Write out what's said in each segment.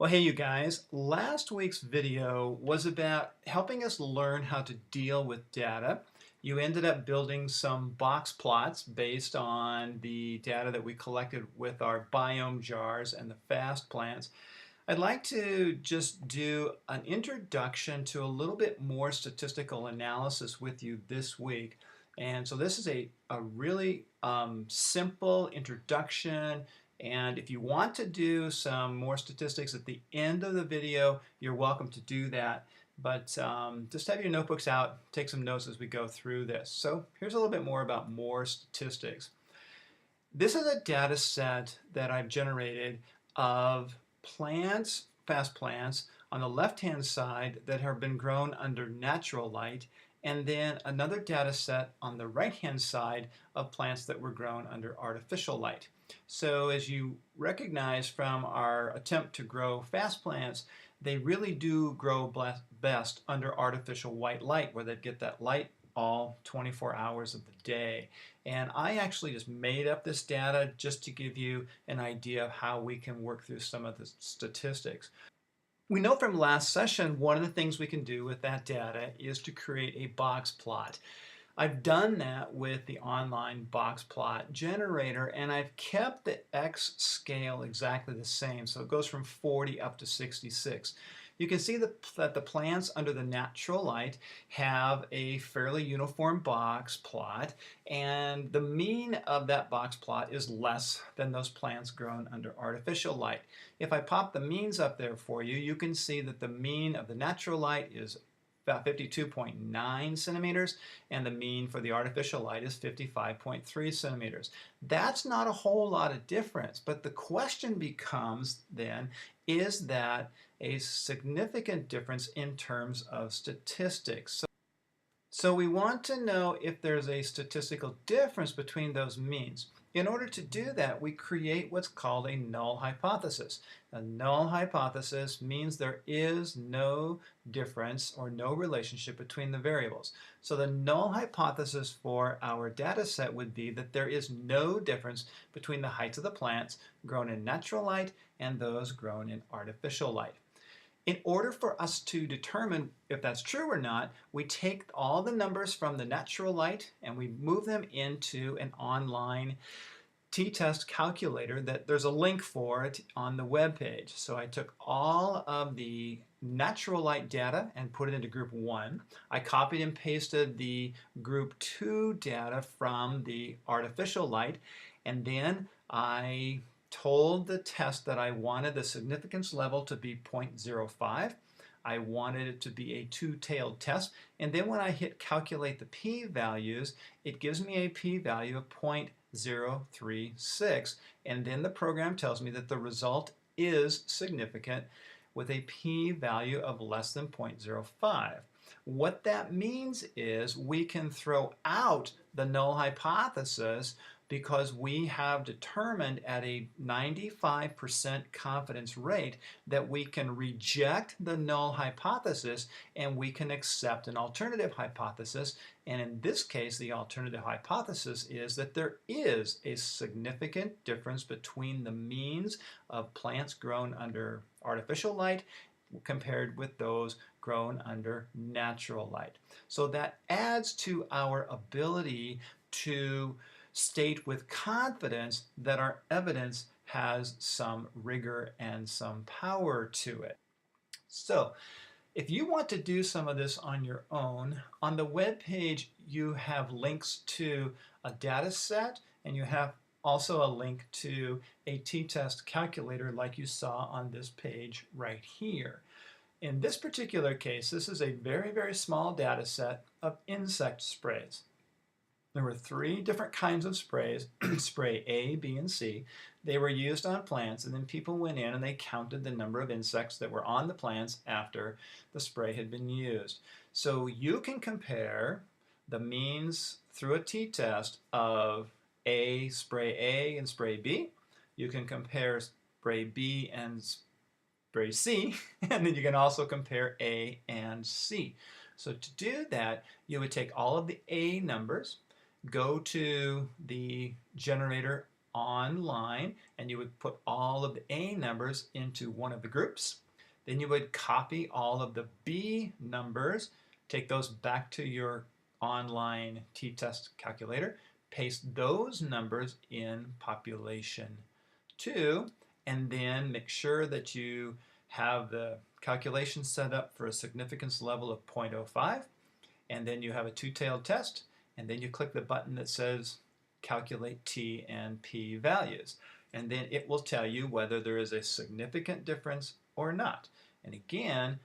Well, hey, you guys. Last week's video was about helping us learn how to deal with data. You ended up building some box plots based on the data that we collected with our biome jars and the FAST plants. I'd like to just do an introduction to a little bit more statistical analysis with you this week. And so this is a really simple introduction. And if you want to do some more statistics at the end of the video, you're welcome to do that. But just have your notebooks out, take some notes as we go through this. So here's a little bit more about more statistics. This is a data set that I've generated of plants, fast plants, on the left-hand side that have been grown under natural light, and then another data set on the right-hand side of plants that were grown under artificial light. So as you recognize from our attempt to grow fast plants, they really do grow best under artificial white light, where they get that light all 24 hours of the day. And I actually just made up this data just to give you an idea of how we can work through some of the statistics. We know from last session, one of the things we can do with that data is to create a box plot. I've done that with the online box plot generator, and I've kept the X scale exactly the same. So it goes from 40 up to 66. You can see that the plants under the natural light have a fairly uniform box plot, and the mean of that box plot is less than those plants grown under artificial light. If I pop the means up there for you, you can see that the mean of the natural light is about 52.9 centimeters, and the mean for the artificial light is 55.3 centimeters. That's not a whole lot of difference, but the question becomes then, is that a significant difference in terms of statistics? So we want to know if there's a statistical difference between those means. In order to do that, we create what's called a null hypothesis. A null hypothesis means there is no difference or no relationship between the variables. So the null hypothesis for our data set would be that there is no difference between the heights of the plants grown in natural light and those grown in artificial light. In order for us to determine if that's true or not, we take all the numbers from the natural light and we move them into an online t-test calculator that there's a link for it on the web page. So I took all of the natural light data and put it into group 1. I copied and pasted the group 2 data from the artificial light, and then I told the test that I wanted the significance level to be 0.05. I wanted it to be a two-tailed test, and then when I hit calculate the p-values, it gives me a p-value of 0.036, and then the program tells me that the result is significant with a p-value of less than 0.05. What that means is we can throw out the null hypothesis because we have determined at a 95% confidence rate that we can reject the null hypothesis and we can accept an alternative hypothesis. And in this case, the alternative hypothesis is that there is a significant difference between the means of plants grown under artificial light compared with those grown under natural light. So that adds to our ability to state with confidence that our evidence has some rigor and some power to it. So if you want to do some of this on your own, on the web page you have links to a data set, and you have also a link to a t-test calculator like you saw on this page right here. In this particular case, this is a very, very small data set of insect sprays. There were 3 different kinds of sprays, spray A, B, and C. They were used on plants, and then people went in and they counted the number of insects that were on the plants after the spray had been used. So you can compare the means through a t-test of spray A and spray B. You can compare spray B and spray C, and then you can also compare A and C. So to do that, you would take all of the A numbers, go to the generator online, and you would put all of the A numbers into one of the groups. Then you would copy all of the B numbers, take those back to your online t-test calculator, paste those numbers in population 2, and then make sure that you have the calculation set up for a significance level of 0.05, and then you have a two-tailed test, and then you click the button that says calculate T and P values, and then it will tell you whether there is a significant difference or not. And again,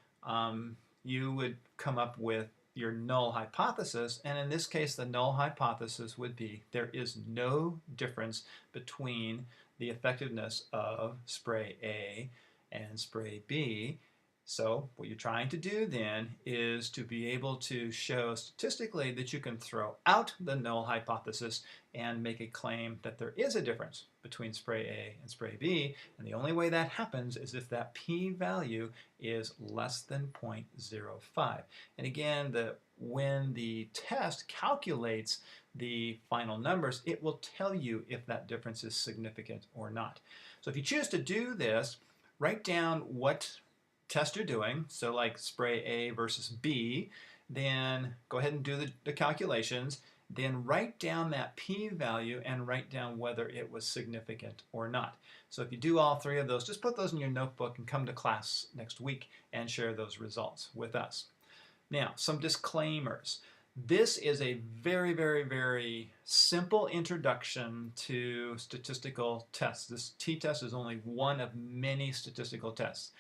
you would come up with your null hypothesis, and in this case the null hypothesis would be there is no difference between the effectiveness of spray A and spray B. So what you're trying to do then is to be able to show statistically that you can throw out the null hypothesis and make a claim that there is a difference between spray A and spray B, and the only way that happens is if that p-value is less than 0.05. And again, when the test calculates the final numbers, it will tell you if that difference is significant or not. So if you choose to do this, write down what test you're doing, so like spray A versus B, then go ahead and do the calculations, then write down that p-value and write down whether it was significant or not. So if you do all three of those, just put those in your notebook and come to class next week and share those results with us. Now, some disclaimers. This is a very, very, very simple introduction to statistical tests. This t-test is only one of many statistical tests.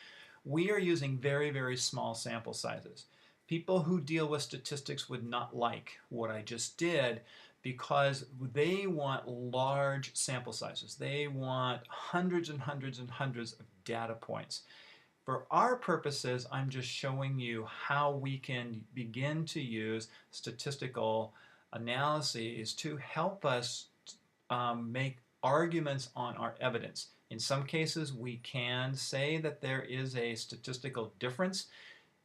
We are using very, very small sample sizes. People who deal with statistics would not like what I just did because they want large sample sizes. They want hundreds and hundreds and hundreds of data points. For our purposes, I'm just showing you how we can begin to use statistical analyses to help us make arguments on our evidence. In some cases, we can say that there is a statistical difference,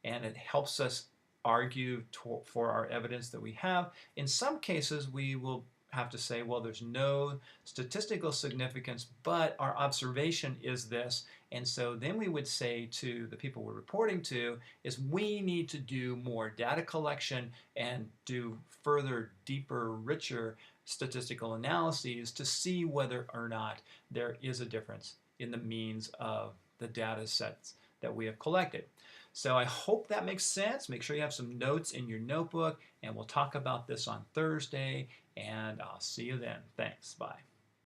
and it helps us argue for our evidence that we have. In some cases, we will have to say, well, there's no statistical significance, but our observation is this. And so then we would say to the people we're reporting to is we need to do more data collection and do further, deeper, richer statistical analyses to see whether or not there is a difference in the means of the data sets that we have collected. So I hope that makes sense. Make sure you have some notes in your notebook, and we'll talk about this on Thursday, and I'll see you then. Thanks. Bye.